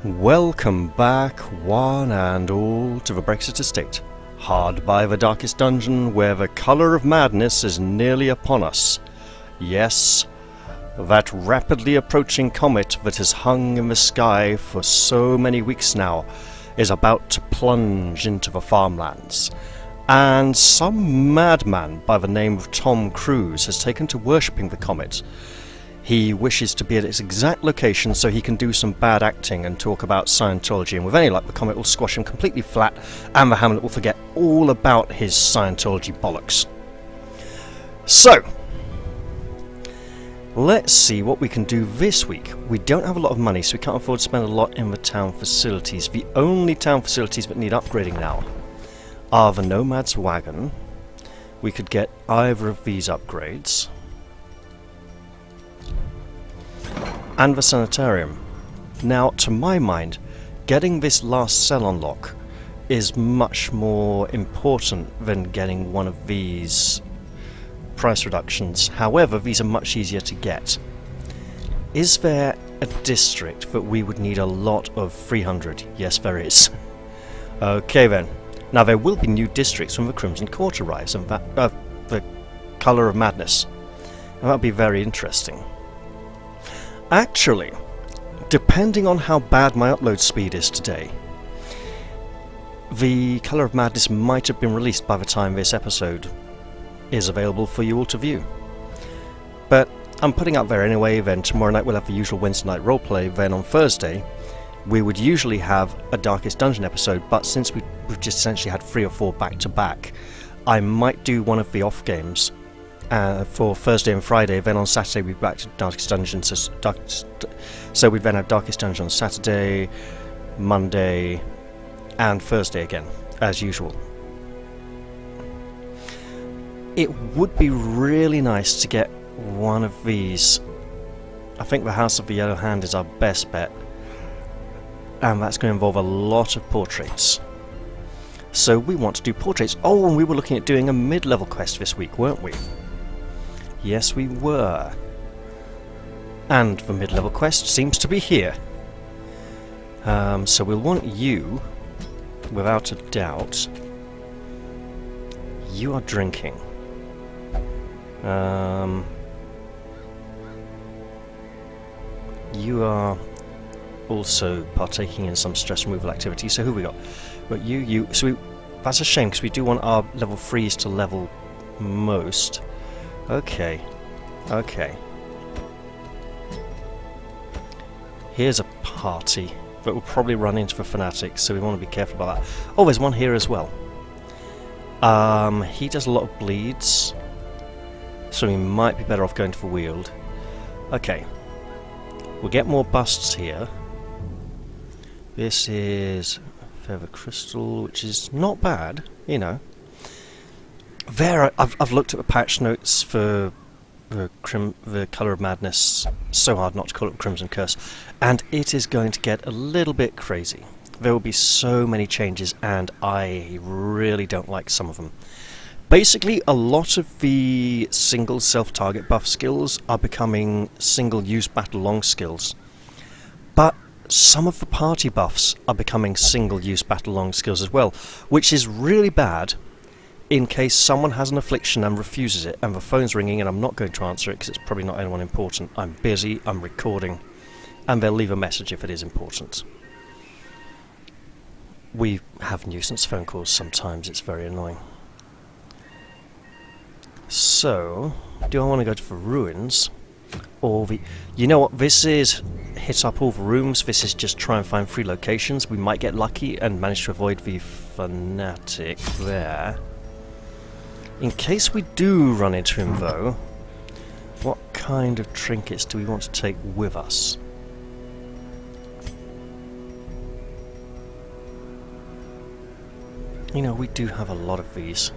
Welcome back, one and all, to the Brexit Estate, hard by the darkest dungeon where the colour of madness is nearly upon us. Yes, that rapidly approaching comet that has hung in the sky for so many weeks now is about to plunge into the farmlands, and some madman by the name of Tom Cruise has taken to worshipping the comet. He wishes to be at its exact location so he can do some bad acting and talk about Scientology, and with any luck the comet will squash him completely flat and the Hamlet will forget all about his Scientology bollocks. So, let's see what we can do this week. We don't have a lot of money, so we can't afford to spend a lot in the town facilities. The only town facilities that need upgrading now are the Nomad's Wagon. We could get either of these upgrades, and the sanitarium. Now, to my mind, getting this last cell unlock is much more important than getting one of these price reductions. However, these are much easier to get. Is there a district that we would need a lot of 300? Yes, there is. Okay then. Now there will be new districts when the Crimson Court arrives, and that the Colour of Madness. And that'll be very interesting. Actually, depending on how bad my upload speed is today, the Colour of Madness might have been released by the time this episode is available for you all to view. But I'm putting up there anyway. Then tomorrow night we'll have the usual Wednesday night roleplay. Then on Thursday we would usually have a Darkest Dungeon episode, but since we've just essentially had 3 or 4 back to back, I might do one of the off games for Thursday and Friday. Then on Saturday we'll be back to Darkest Dungeon, so we'd then have Darkest Dungeon on Saturday, Monday and Thursday again, as usual. It would be really nice to get one of these. I think the House of the Yellow Hand is our best bet, and that's going to involve a lot of portraits. So we want to do portraits. Oh, and we were looking at doing a mid-level quest this week, weren't we? Yes, we were. And the mid-level quest seems to be here. So we'll want you, without a doubt. You are drinking. You are also partaking in some stress removal activity. So who we got? But you. So that's a shame because we do want our level 3s to level most. Okay. Here's a party that will probably run into the fanatics, so we want to be careful about that. Oh, there's one here as well. He does a lot of bleeds, so we might be better off going to the Weald. Okay. We'll get more busts here. This is Feather Crystal, which is not bad, you know. There, I've looked at the patch notes for the Colour of Madness. So hard not to call it Crimson Curse, and it is going to get a little bit crazy. There will be so many changes, and I really don't like some of them. Basically, a lot of the single self-target buff skills are becoming single-use battle-long skills, but some of the party buffs are becoming single-use battle-long skills as well, which is really bad in case someone has an affliction and refuses it, and the phone's ringing and I'm not going to answer it because it's probably not anyone important. I'm busy, I'm recording, and they'll leave a message if it is important. We have nuisance phone calls sometimes, it's very annoying. So, do I want to go to the ruins? Or the... You know what, this is hit up all the rooms, this is just try and find 3 locations. We might get lucky and manage to avoid the fanatic there. In case we do run into him though, what kind of trinkets do we want to take with us? You know, we do have a lot of these.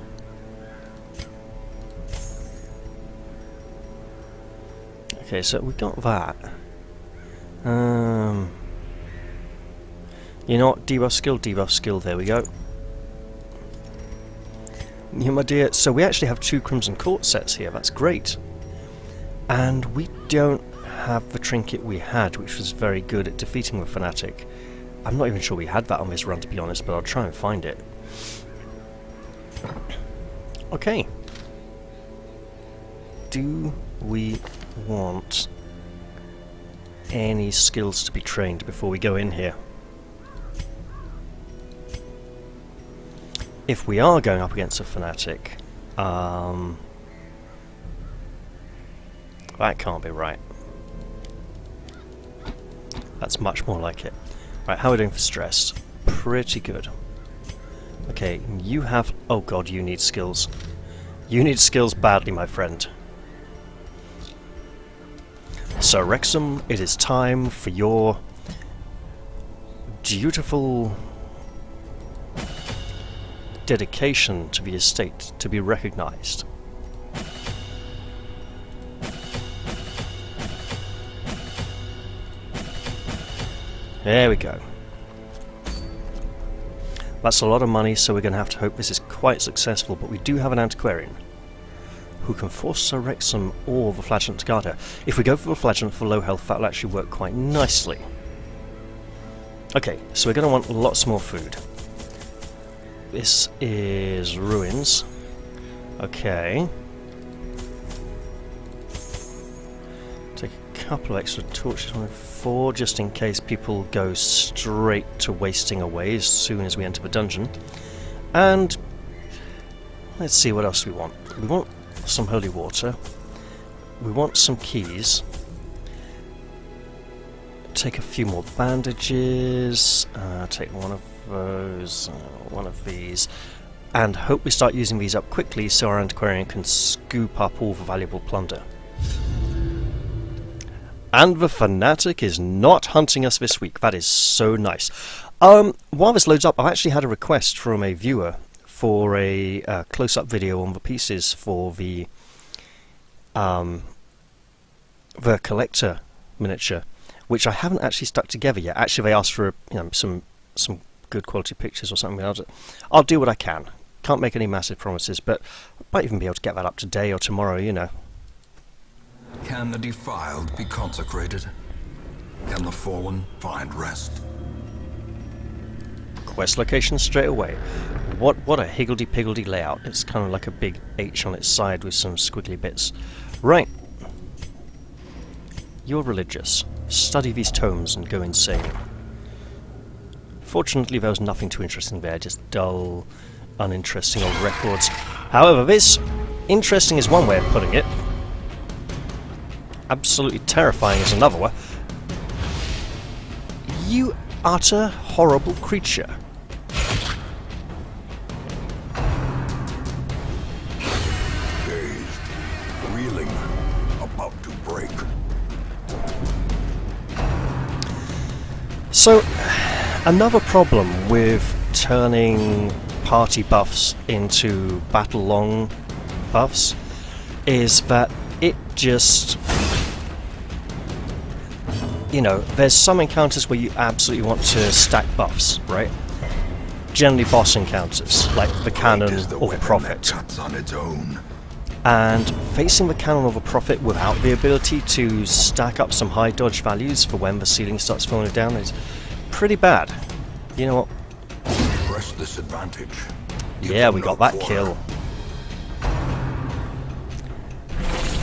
Okay, so we got that. You know what? Debuff skill, there we go. Yeah, my dear, so we actually have 2 Crimson Court sets here, that's great. And we don't have the trinket we had, which was very good at defeating the Fanatic. I'm not even sure we had that on this run, to be honest, but I'll try and find it. Okay. Do we want any skills to be trained before we go in here? If we are going up against a fanatic, that can't be right. That's much more like it. Right, how are we doing for stress? Pretty good. Okay, you have... oh god, you need skills. You need skills badly, my friend. So, Wrexham, it is time for your dutiful dedication to the estate to be recognised. There we go. That's a lot of money, so we're going to have to hope this is quite successful, but we do have an antiquarian who can force Sir Wrexham or the Flagellant to guard her. If we go for the Flagellant for low health, that will actually work quite nicely. Okay, so we're going to want lots more food. This is ruins. Okay. Take a couple of extra torches on 4, just in case people go straight to wasting away as soon as we enter the dungeon. And let's see what else we want. We want some holy water. We want some keys. Take a few more bandages. Take one of those, one of these, and hope we start using these up quickly so our antiquarian can scoop up all the valuable plunder. And the fanatic is not hunting us this week. That is so nice. While this loads up, I've actually had a request from a viewer for a close-up video on the pieces for the collector miniature, which I haven't actually stuck together yet. Actually, they asked for some good quality pictures or something. I'll do what I can. Can't make any massive promises, but I might even be able to get that up today or tomorrow, you know. Can the defiled be consecrated? Can the fallen find rest? Quest location straight away. What a higgledy-piggledy layout. It's kind of like a big H on its side with some squiggly bits. Right. You're religious. Study these tomes and go insane. Fortunately, there was nothing too interesting there, just dull, uninteresting old records. However, this interesting is one way of putting it. Absolutely terrifying is another one. You utter horrible creature. Dazed, reeling, about to break. So, another problem with turning party buffs into battle-long buffs is that it just... you know, there's some encounters where you absolutely want to stack buffs, right? Generally boss encounters, like the Cannon or the Prophet. And facing the Cannon or the Prophet without the ability to stack up some high dodge values for when the ceiling starts falling down is pretty bad. You know what? Press this advantage. Yeah, we got that kill.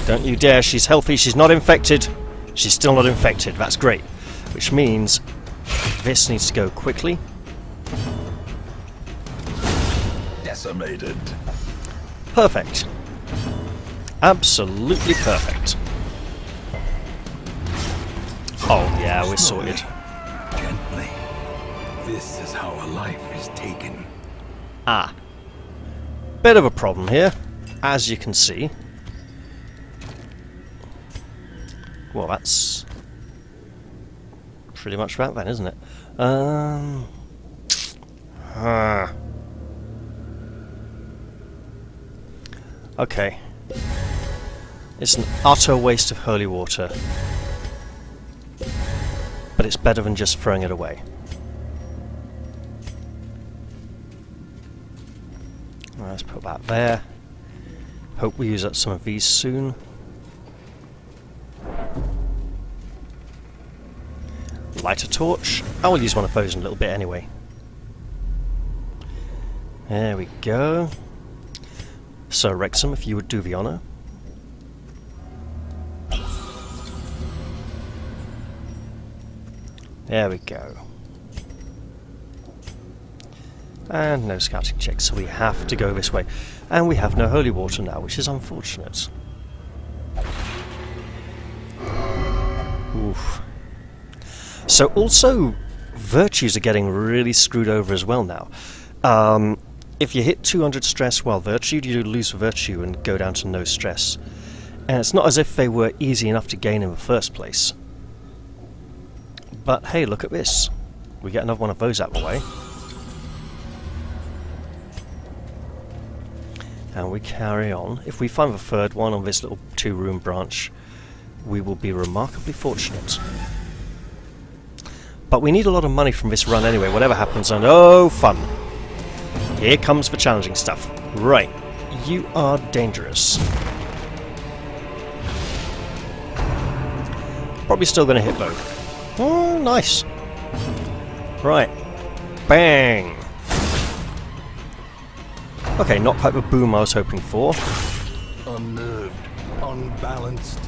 Don't you dare, she's healthy, she's not infected. She's still not infected, that's great. Which means this needs to go quickly. Decimated. Perfect. Absolutely perfect. Oh yeah, we're sorted. Gently. This is how a life is taken. Ah. Bit of a problem here, as you can see. Well, that's pretty much that then, isn't it? Okay. It's an utter waste of holy water. But it's better than just throwing it away. Let's put that there. Hope we use up some of these soon. light a torch. I will use one of those in a little bit anyway. There we go. Sir Wrexham, if you would do the honour. There we go. And no scouting checks, so we have to go this way. And we have no holy water now, which is unfortunate. Oof. So also, virtues are getting really screwed over as well now. If you hit 200 stress while virtue, you lose virtue and go down to no stress. And it's not as if they were easy enough to gain in the first place. But hey, look at this. We get another one of those out of the way. And we carry on. If we find the third one on this little 2-room branch, we will be remarkably fortunate. But we need a lot of money from this run anyway, whatever happens, and oh, fun! Here comes the challenging stuff. Right, you are dangerous. Probably still going to hit though. Oh, nice! Right, bang! Okay, not quite the boom I was hoping for. Unnerved, unbalanced.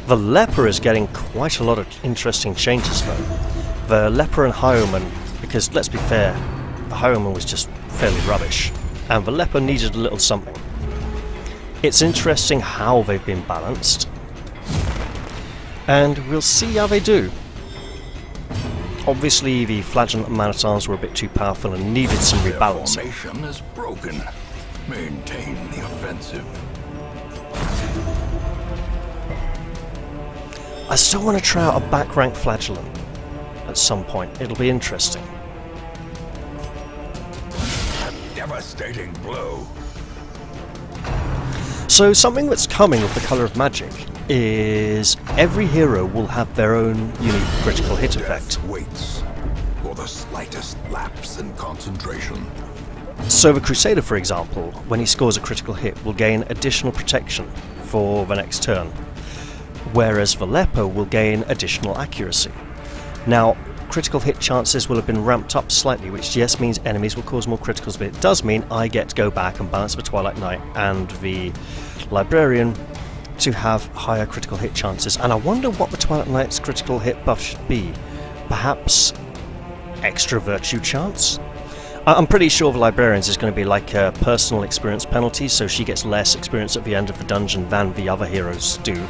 The leper is getting quite a lot of interesting changes though. The leper and highwayman, because let's be fair, the highwayman was just fairly rubbish, and the leper needed a little something. It's interesting how they've been balanced, and we'll see how they do. Obviously, the flagellant man-at-arms were a bit too powerful and needed some rebalancing. Their formation is broken. Maintain the offensive. I still want to try out a back-rank flagellant at some point. It'll be interesting. A devastating blow. So something that's coming with the Colour of Magic is every hero will have their own unique critical hit effect. Death waits for the slightest lapse in concentration. So the Crusader, for example, when he scores a critical hit, will gain additional protection for the next turn, whereas the Leper will gain additional accuracy. Now, critical hit chances will have been ramped up slightly, which yes means enemies will cause more criticals, but it does mean I get to go back and balance the Twilight Knight and the Librarian to have higher critical hit chances. And I wonder what the Twilight Knight's critical hit buff should be. Perhaps extra virtue chance? I'm pretty sure the Librarian's is going to be like a personal experience penalty, so she gets less experience at the end of the dungeon than the other heroes do.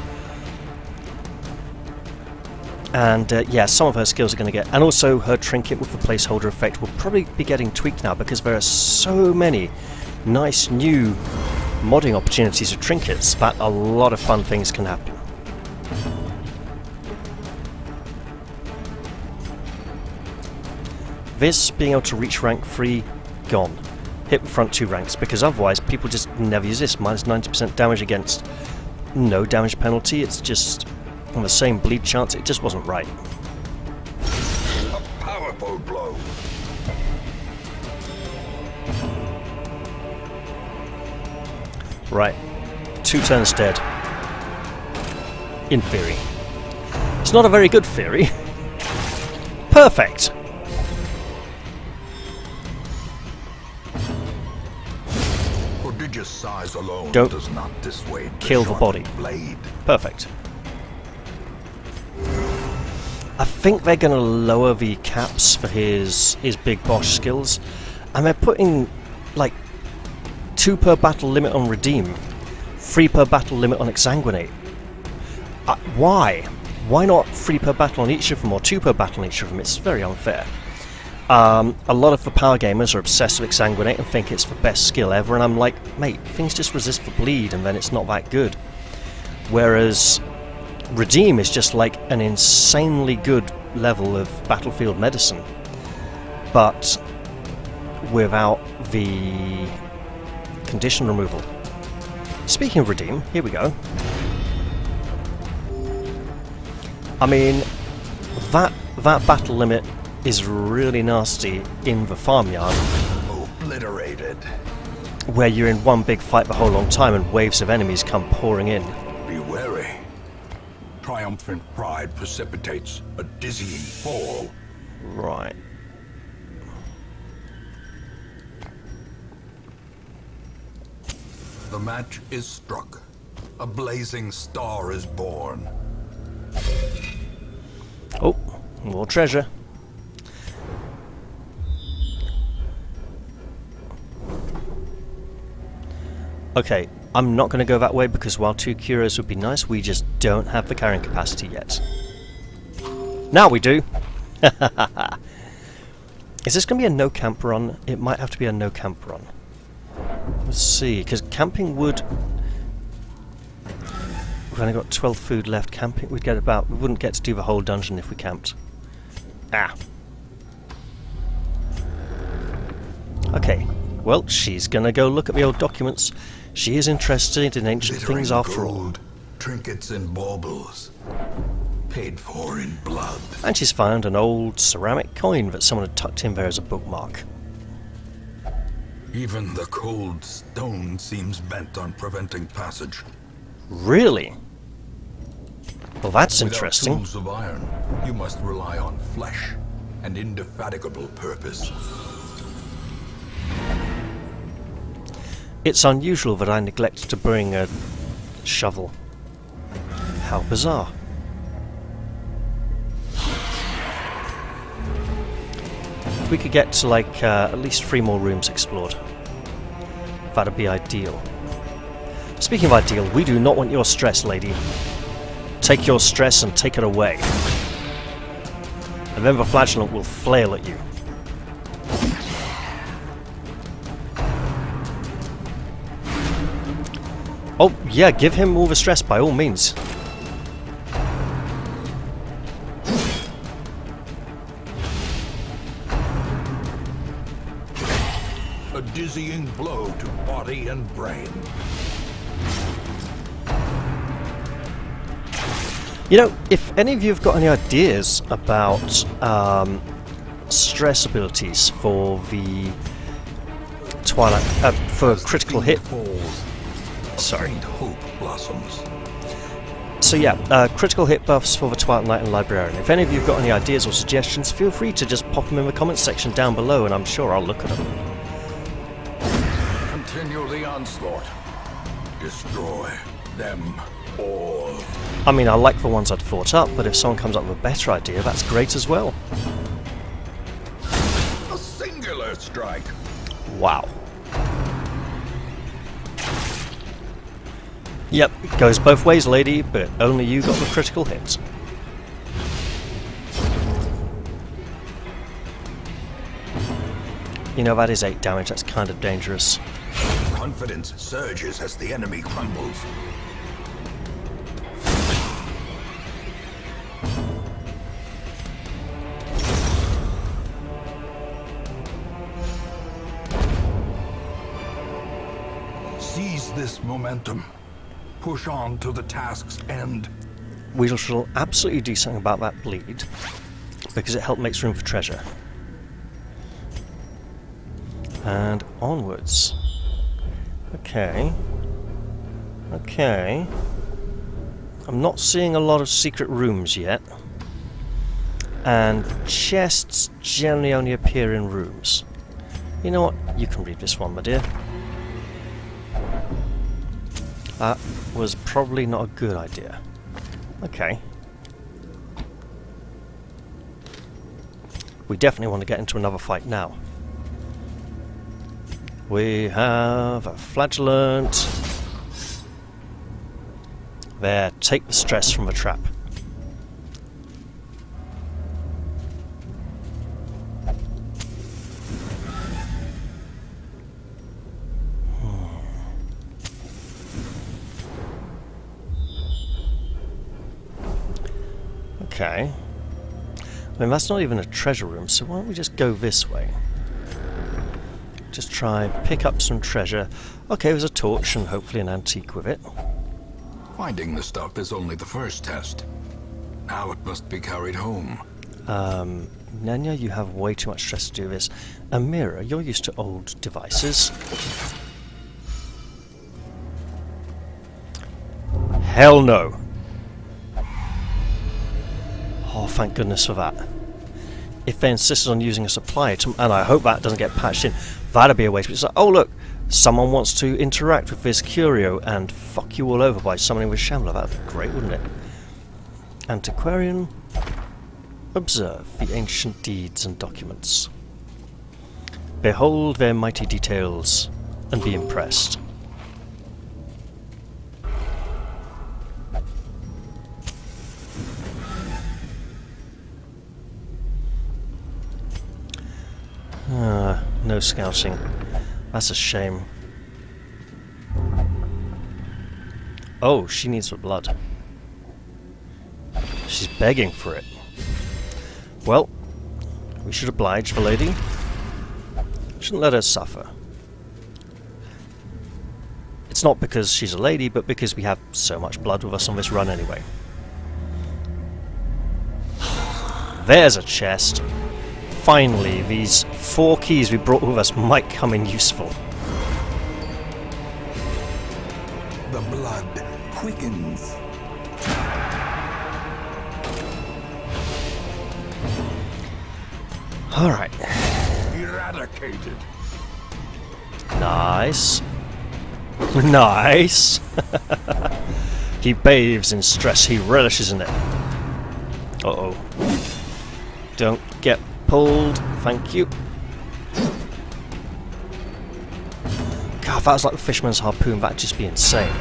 And yeah, some of her skills are going to get... And also her trinket with the placeholder effect will probably be getting tweaked now, because there are so many nice new modding opportunities of trinkets that a lot of fun things can happen. This being able to reach rank 3, gone. Hit the front 2 ranks, because otherwise people just never use this. Minus 90% damage against no damage penalty, it's just on the same bleed chance, it just wasn't right. A powerful blow. Right, 2 turns dead. In theory. It's not a very good theory. Perfect! Prodigious size alone Don't does not dissuade kill the body. Blade. Perfect. I think they're going to lower the caps for his big boss skills, and they're putting like 2 per battle limit on Redeem, 3 per battle limit on Exsanguinate. Why? Why not 3 per battle on each of them, or 2 per battle on each of them? It's very unfair. A lot of the power gamers are obsessed with Exsanguinate and think it's the best skill ever, and I'm like, mate, things just resist the bleed and then it's not that good. Whereas Redeem is just like an insanely good level of battlefield medicine, but without the condition removal. Speaking of Redeem, here we go. I mean, that battle limit is really nasty in the farmyard, Obliterated. where you're in one big fight the whole long time and waves of enemies come pouring in. Be wary. triumphant pride precipitates a dizzying fall. Right. The match is struck. A blazing star is born. Oh, more treasure. Okay, I'm not going to go that way because while 2 curios would be nice, we just don't have the carrying capacity yet. Now we do! Is this going to be a no camp run? It might have to be a no camp run. Let's see, because camping would... We've only got 12 food left. Camping, we'd get about... We wouldn't get to do the whole dungeon if we camped. Ah. Okay, well, she's going to go look at the old documents. She is interested in ancient things after all. Trinkets and baubles, paid for in blood. And she's found an old ceramic coin that someone had tucked in there as a bookmark. Even the cold stone seems bent on preventing passage. Really? Well, that's Without interesting. tools of iron, you must rely on flesh and indefatigable purpose. It's unusual that I neglect to bring a shovel. How bizarre. If we could get to like at least 3 more rooms explored, that'd be ideal. Speaking of ideal, we do not want your stress, lady. Take your stress and take it away. And then the flagellant will flail at you. Oh, yeah, give him all the stress by all means. A dizzying blow to body and brain. You know, if any of you have got any ideas about stress abilities for the Twilight, for critical hit. Sorry. Hope blossoms. So yeah, critical hit buffs for the Twilight Knight and Librarian. If any of you have got any ideas or suggestions, feel free to just pop them in the comments section down below and I'm sure I'll look at them. Continue the onslaught. Destroy them all. I mean, I like the ones I'd thought up, but if someone comes up with a better idea, that's great as well. A singular strike. Wow. Yep, it goes both ways, lady, but only you got the critical hits. You know, that is 8 damage, that's kind of dangerous. Confidence surges as the enemy crumbles. Seize this momentum. Push on to the task's end. We shall absolutely do something about that bleed, because it helped makes room for treasure. And onwards. Okay. Okay. I'm not seeing a lot of secret rooms yet. And chests generally only appear in rooms. You know what? You can read this one, my dear. That was probably not a good idea. Okay. We definitely want to get into another fight now. We have a flagellant. There, take the stress from the trap. Okay. I mean, that's not even a treasure room, so why don't we just go this way? Just try and pick up some treasure. Okay, there's a torch and hopefully an antique with it. Finding the stuff is only the first test. Now it must be carried home. Nanya, you have way too much stress to do this. Amira, you're used to old devices. Hell no. Oh, thank goodness for that. If they insisted on using a supply item, and I hope that doesn't get patched in, that'd be a waste. But it's like, oh look, someone wants to interact with this curio and fuck you all over by summoning with Shambler. That'd be great, wouldn't it? Antiquarian. Observe the ancient deeds and documents. Behold their mighty details, and be impressed. No scouting. That's a shame. Oh, she needs the blood. She's begging for it. Well, we should oblige the lady. Shouldn't let her suffer. It's not because she's a lady, but because we have so much blood with us on this run anyway. There's a chest. Finally, these 4 keys we brought with us might come in useful. The blood quickens. Alright. Eradicated. Nice. Nice. He bathes in stress. He relishes in it. Uh-oh. Don't get pulled. Thank you. God, if that was like the fisherman's harpoon, that'd just be insane.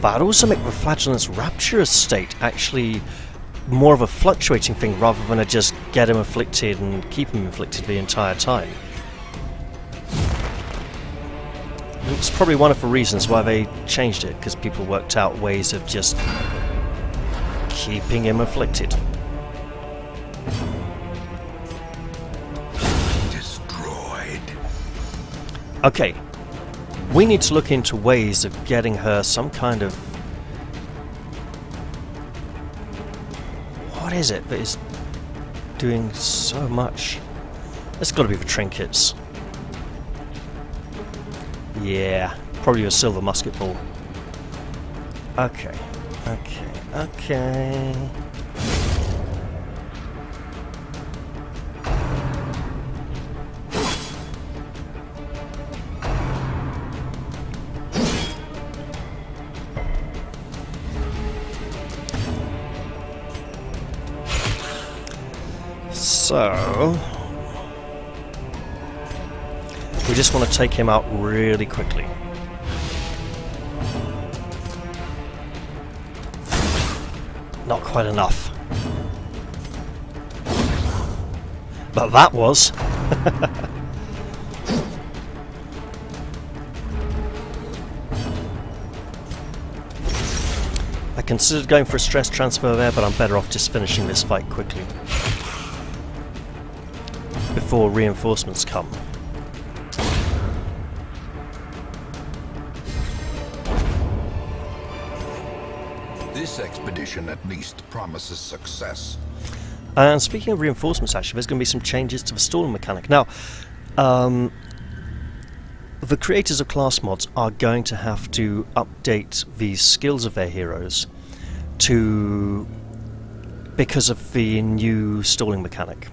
That'd also make the Flagellant's Rapture Estate actually more of a fluctuating thing rather than a just get him afflicted and keep him afflicted the entire time. It's probably one of the reasons why they changed it, because people worked out ways of just keeping him afflicted. Destroyed. Okay, we need to look into ways of getting her some kind of... What is it that is doing so much? It's got to be the trinkets. Yeah, probably a silver musket ball. Okay, okay, okay. So, we just want to take him out really quickly. Not quite enough. But that was. I considered going for a stress transfer there, but I'm better off just finishing this fight quickly before reinforcements come. This expedition at least promises success. And speaking of reinforcements, actually, there's going to be some changes to the stalling mechanic. Now, the creators of class mods are going to have to update the skills of their heroes because of the new stalling mechanic.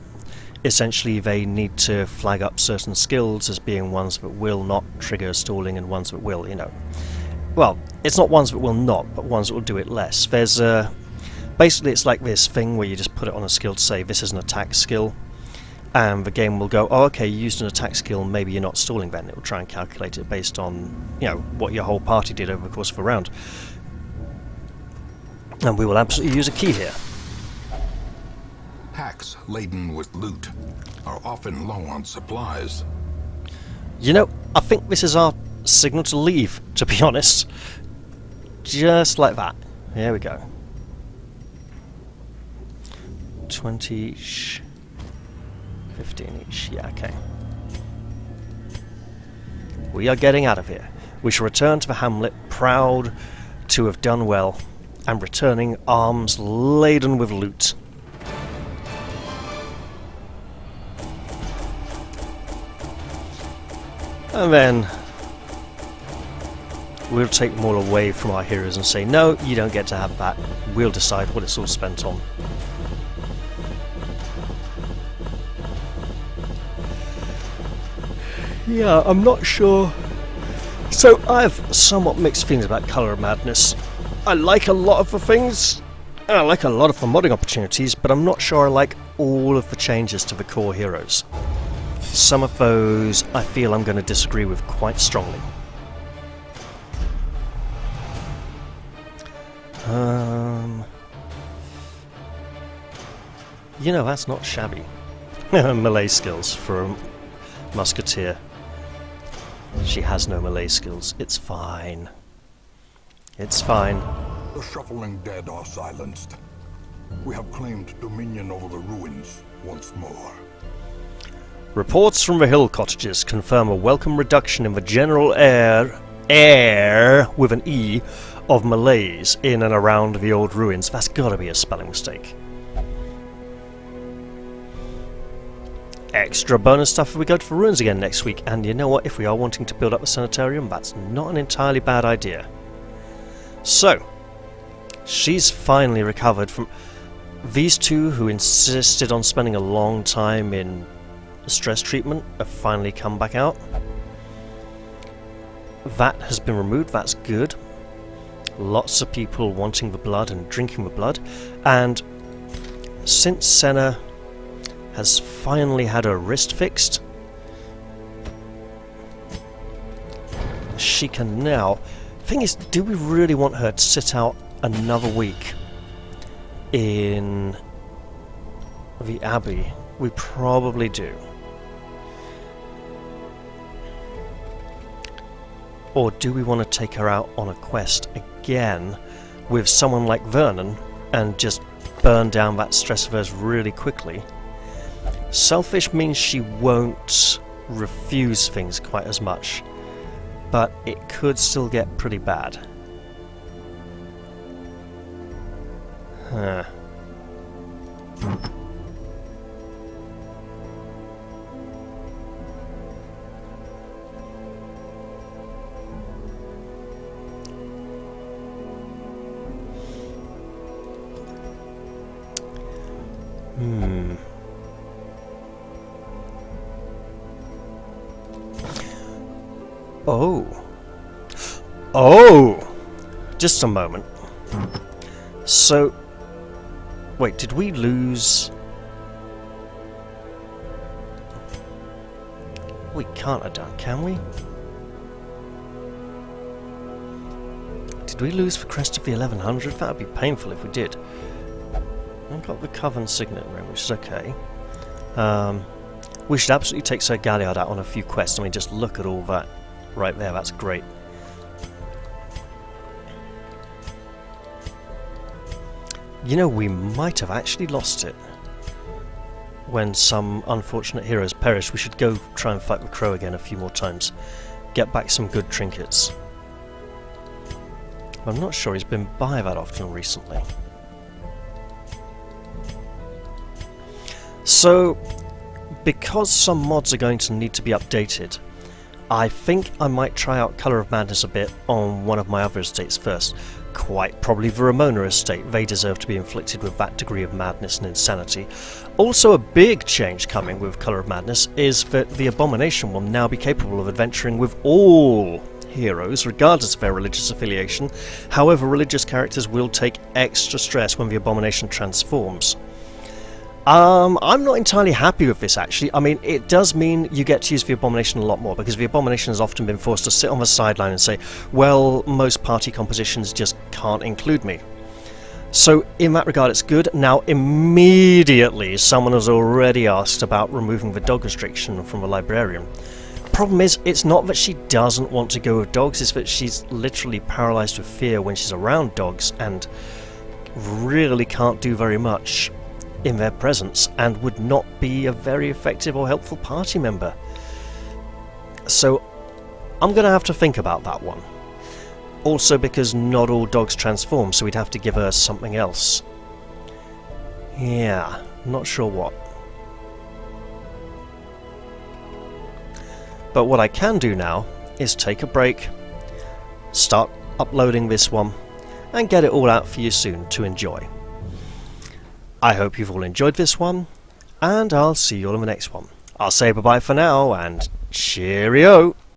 Essentially, they need to flag up certain skills as being ones that will not trigger stalling and ones that will, you know. Well, it's not ones that will not, but ones that will do it less. There's basically, it's like this thing where you just put it on a skill to say this is an attack skill, and the game will go, oh, okay, you used an attack skill, maybe you're not stalling then. It will try and calculate it based on, you know, what your whole party did over the course of a round. And we will absolutely use a key here. Packs laden with loot are often low on supplies. You know, I think this is our signal to leave, to be honest. Just like that. Here we go. 20 each. 15 each. Yeah, okay. We are getting out of here. We shall return to the hamlet, proud to have done well, and returning arms laden with loot. And then we'll take them all away from our heroes and say, no, you don't get to have that. We'll decide what it's all spent on. Yeah, I'm not sure. So I have somewhat mixed feelings about Colour of Madness. I like a lot of the things, and I like a lot of the modding opportunities, but I'm not sure I like all of the changes to the core heroes. Some of those I feel I'm going to disagree with quite strongly. You know, that's not shabby. Melee skills for a musketeer. She has no melee skills. It's fine. It's fine. The shuffling dead are silenced. We have claimed dominion over the ruins once more. Reports from the hill cottages confirm a welcome reduction in the general air with an E of malaise in and around the old ruins. That's gotta be a spelling mistake. Extra bonus stuff if we go to the ruins again next week, and you know what, if we are wanting to build up a sanitarium, that's not an entirely bad idea. So, she's finally recovered from... These two who insisted on spending a long time in stress treatment have finally come back out. That has been removed, that's good. Lots of people wanting the blood and drinking the blood, and since Senna has finally had her wrist fixed, she can now... Thing is, do we really want her to sit out another week in the Abbey? We probably do. Or do we want to take her out on a quest again with someone like Vernon and just burn down that stress of hers really quickly? Selfish means she won't refuse things quite as much, but it could still get pretty bad. Huh. Oh! Just a moment. So... Wait, did we lose... We can't have done, can we? Did we lose the crest of the 1100? That would be painful if we did. I've got the Coven Signet Ring, which is okay. We should absolutely take Sir Galliard out on a few quests. I mean, just look at all that right there, that's great. You know, we might have actually lost it. When some unfortunate heroes perished, we should go try and fight the Crow again a few more times. Get back some good trinkets. I'm not sure he's been by that often recently. So, because some mods are going to need to be updated, I think I might try out Colour of Madness a bit on one of my other estates first. Quite probably the Ramona estate. They deserve to be inflicted with that degree of madness and insanity. Also, a big change coming with Colour of Madness is that the Abomination will now be capable of adventuring with all heroes, regardless of their religious affiliation. However, religious characters will take extra stress when the Abomination transforms. I'm not entirely happy with this, actually. I mean, it does mean you get to use the Abomination a lot more, because the Abomination has often been forced to sit on the sideline and say, well, most party compositions just can't include me. So, in that regard, it's good. Now, immediately, someone has already asked about removing the dog restriction from the librarian. Problem is, it's not that she doesn't want to go with dogs, it's that she's literally paralysed with fear when she's around dogs, and really can't do very much in their presence, and would not be a very effective or helpful party member. So I'm going to have to think about that one. Also because not all dogs transform, so we'd have to give her something else. Yeah, not sure what. But what I can do now is take a break, start uploading this one, and get it all out for you soon to enjoy. I hope you've all enjoyed this one, and I'll see you all in the next one. I'll say bye-bye for now, and cheerio!